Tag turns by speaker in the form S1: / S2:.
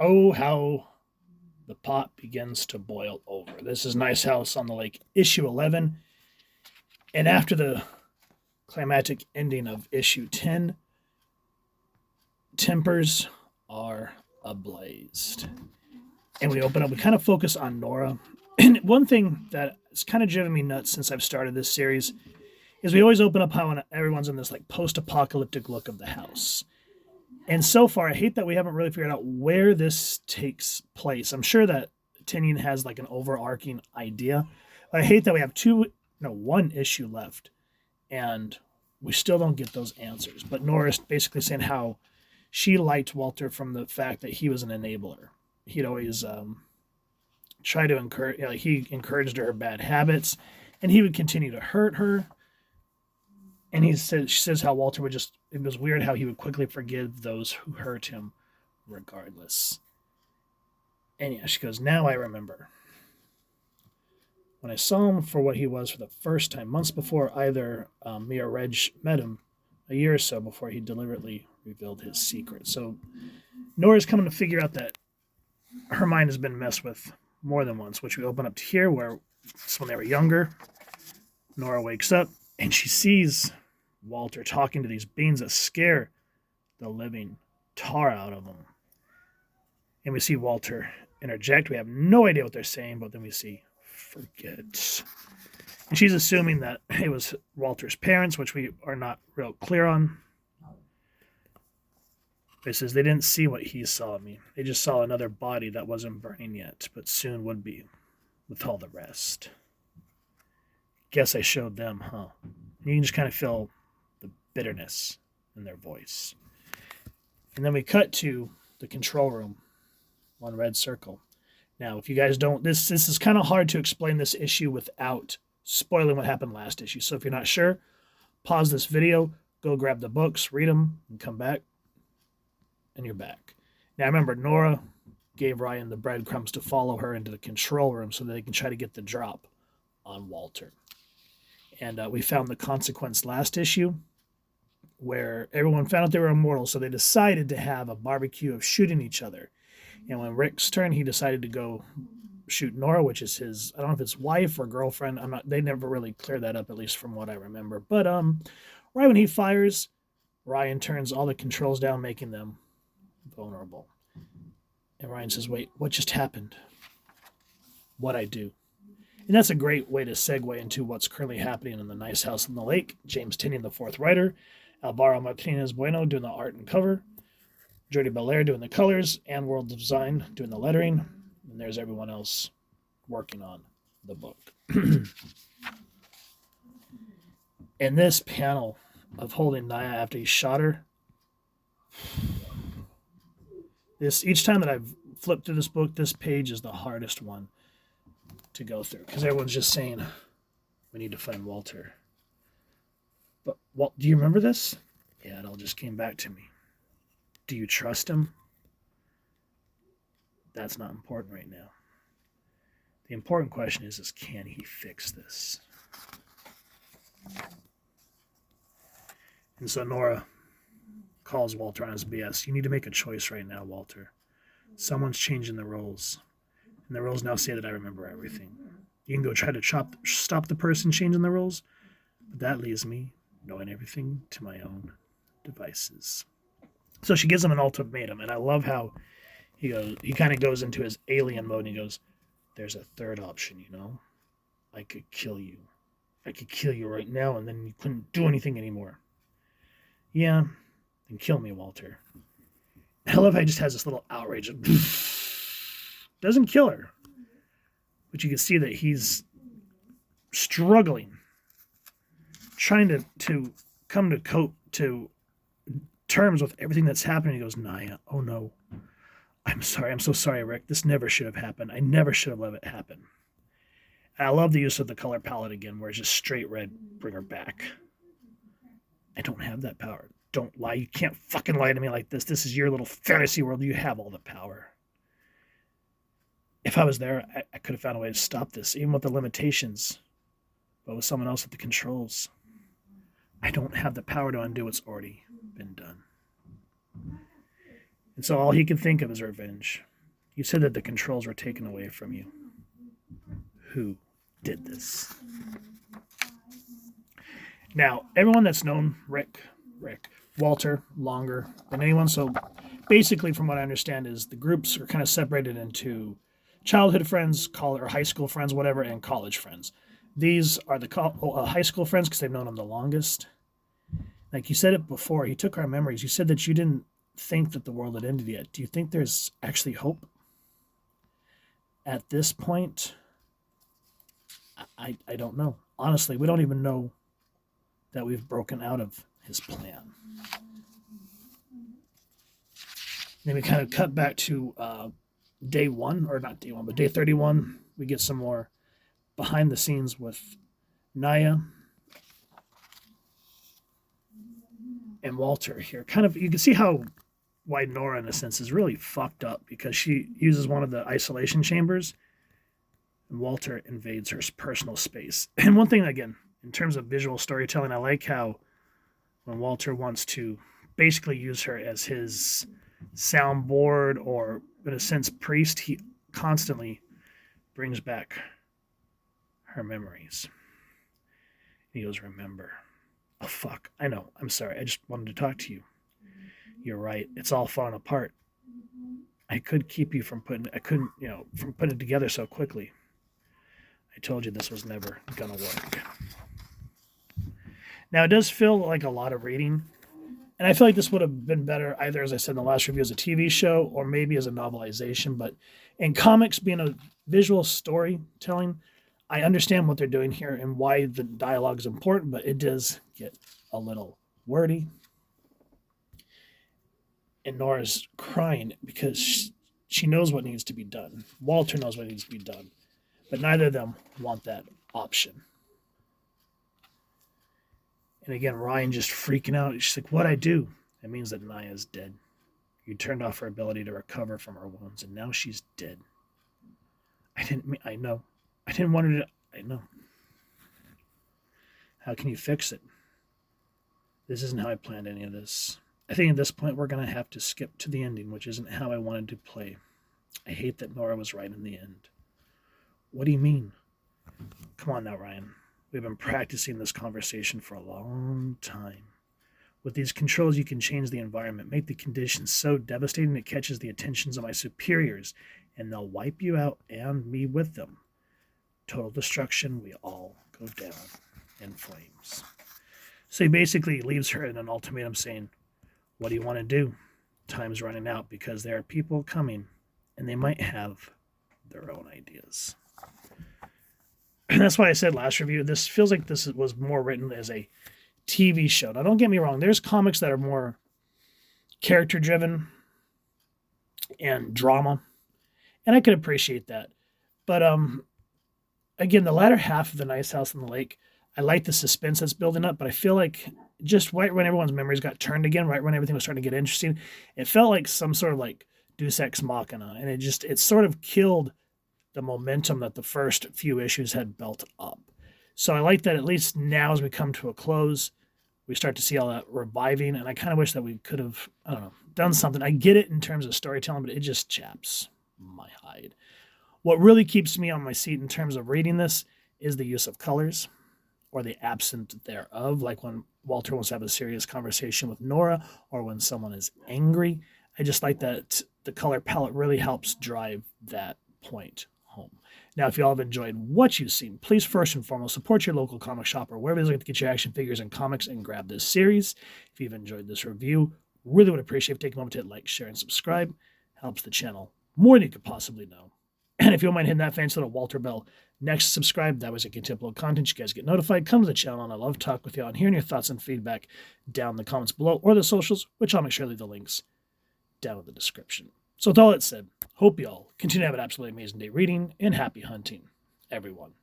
S1: Oh, how the pot begins to boil over. This is Nice House on the Lake, issue 11. And after the climactic ending of issue 10, tempers are ablazed. And we open up, we kind of focus on Nora. And one thing that has kind of driven me nuts since I've started this series is we always open up how everyone's in this like post-apocalyptic look of the house. And so far, I hate that we haven't really figured out where this takes place. I'm sure that Tinian has like an overarching idea. But I hate that we have one issue left, and we still don't get those answers. But Nora's basically saying how she liked Walter from the fact that he was an enabler. He'd always try to encourage, he encouraged her bad habits, and he would continue to hurt her. And she says how Walter would it was weird how he would quickly forgive those who hurt him regardless. And yeah, she goes, now I remember. When I saw him for what he was for the first time, months before either me or Reg met him, a year or so before he deliberately revealed his secret. So Nora's coming to figure out that her mind has been messed with more than once, which we open up to here where it's when they were younger. Nora wakes up and she sees Walter talking to these beings that scare the living tar out of them. And we see Walter interject. We have no idea what they're saying, but then we see forget. And she's assuming that it was Walter's parents, which we are not real clear on. It says they didn't see what he saw in me. They just saw another body that wasn't burning yet, but soon would be with all the rest. Guess I showed them, huh? And you can just kind of feel the bitterness in their voice. And then we cut to the control room, one red circle. Now, if you guys don't, this is kind of hard to explain this issue without spoiling what happened last issue. So if you're not sure, pause this video, go grab the books, read them, and come back, and you're back. Now, remember, Nora gave Ryan the breadcrumbs to follow her into the control room so that they can try to get the drop on Walter. And we found the consequence last issue where everyone found out they were immortal, so they decided to have a barbecue of shooting each other. And when Rick's turn, he decided to go shoot Nora, which is his, I don't know if it's wife or girlfriend. They never really cleared that up, at least from what I remember. But right when he fires, Ryan turns all the controls down, making them vulnerable. And Ryan says, wait, what just happened? What'd I do? And that's a great way to segue into what's currently happening in the Nice House on the Lake. James Tynion, the fourth writer. Alvaro Martinez Bueno doing the art and cover. Jody Belair doing the colors. And World Design doing the lettering. And there's everyone else working on the book. And this panel of holding Naya after he shot her. Each time that I've flipped through this book, this page is the hardest one to go through because everyone's just saying we need to find Walter. But do you remember this? Yeah, it all just came back to me. Do you trust him? That's not important right now. The important question is can he fix this? And so Nora calls Walter on his BS. You need to make a choice right now, Walter. Someone's changing the roles. And the rules now say that I remember everything. You can go try to stop the person changing the rules, but that leaves me knowing everything to my own devices. So she gives him an ultimatum, and I love how he kind of goes into his alien mode, and he goes, there's a third option, you know? I could kill you. I could kill you right now, and then you couldn't do anything anymore. Yeah, then kill me, Walter. I love how he just has this little outrage of doesn't kill her. But you can see that he's struggling, trying to come to terms with everything that's happening. He goes, Naya, oh no. I'm sorry. I'm so sorry, Rick. This never should have happened. I never should have let it happen. And I love the use of the color palette again, where it's just straight red, bring her back. I don't have that power. Don't lie. You can't fucking lie to me like this. This is your little fantasy world. You have all the power. If I was there, I could have found a way to stop this, even with the limitations. But with someone else at the controls, I don't have the power to undo what's already been done. And so all he can think of is revenge. You said that the controls were taken away from you. Who did this? Now, everyone that's known Rick, Walter, longer than anyone. So basically, from what I understand, is the groups are kind of separated into childhood friends, or high school friends, whatever, and college friends. These are the high school friends because they've known him the longest. Like you said it before, he took our memories. You said that you didn't think that the world had ended yet. Do you think there's actually hope? At this point, I don't know. Honestly, we don't even know that we've broken out of his plan. Then we kind of cut back to day one, or not day one, but day 31. We get some more behind the scenes with Naya and Walter here. Kind of, you can see why Nora, in a sense, is really fucked up because she uses one of the isolation chambers and Walter invades her personal space. And one thing, again, in terms of visual storytelling, I like how when Walter wants to basically use her as his soundboard or, in a sense, priest, he constantly brings back her memories. He goes, remember. Oh, fuck. I know. I'm sorry. I just wanted to talk to you. You're right. It's all falling apart. I could keep you from putting it together so quickly. I told you this was never going to work. Now, it does feel like a lot of reading. And I feel like this would have been better either, as I said in the last review, as a TV show or maybe as a novelization. But in comics, being a visual storytelling, I understand what they're doing here and why the dialogue is important, but it does get a little wordy. And Nora's crying because she knows what needs to be done. Walter knows what needs to be done. But neither of them want that option. And again, Ryan just freaking out. She's like, what'd I do? It means that Naya's dead. You turned off her ability to recover from her wounds, and now she's dead. I know. I didn't want her to. I know. How can you fix it? This isn't how I planned any of this. I think at this point we're going to have to skip to the ending, which isn't how I wanted to play. I hate that Nora was right in the end. What do you mean? Come on now, Ryan. We've been practicing this conversation for a long time. With these controls, you can change the environment, make the conditions so devastating it catches the attentions of my superiors, and they'll wipe you out and me with them. Total destruction, we all go down in flames. So he basically leaves her in an ultimatum saying, what do you want to do? Time's running out because there are people coming, and they might have their own ideas. And that's why I said last review, this feels like this was more written as a TV show. Now, don't get me wrong. There's comics that are more character-driven and drama, and I could appreciate that. But, again, the latter half of The Nice House on the Lake, I like the suspense that's building up, but I feel like just right when everyone's memories got turned again, right when everything was starting to get interesting, it felt like some sort of like Deus Ex Machina, and it sort of killed the momentum that the first few issues had built up. So I like that at least now as we come to a close, we start to see all that reviving, and I kind of wish that we could have, I don't know, done something. I get it in terms of storytelling, but it just chaps my hide. What really keeps me on my seat in terms of reading this is the use of colors or the absence thereof, like when Walter wants to have a serious conversation with Nora or when someone is angry. I just like that the color palette really helps drive that point home. Now, if you all have enjoyed what you've seen, please first and foremost support your local comic shop or wherever it is to get your action figures and comics and grab this series. If you've enjoyed this review, really would appreciate if you take a moment to hit like, share, and subscribe. Helps the channel more than you could possibly know. And if you don't mind hitting that fancy little Walter bell next to subscribe, that way I can upload content. You guys get notified. Come to the channel, and I love talking with you and hearing your thoughts and feedback down in the comments below or the socials, which I'll make sure to leave the links down in the description. So with all that said, hope you all continue to have an absolutely amazing day reading and happy hunting, everyone.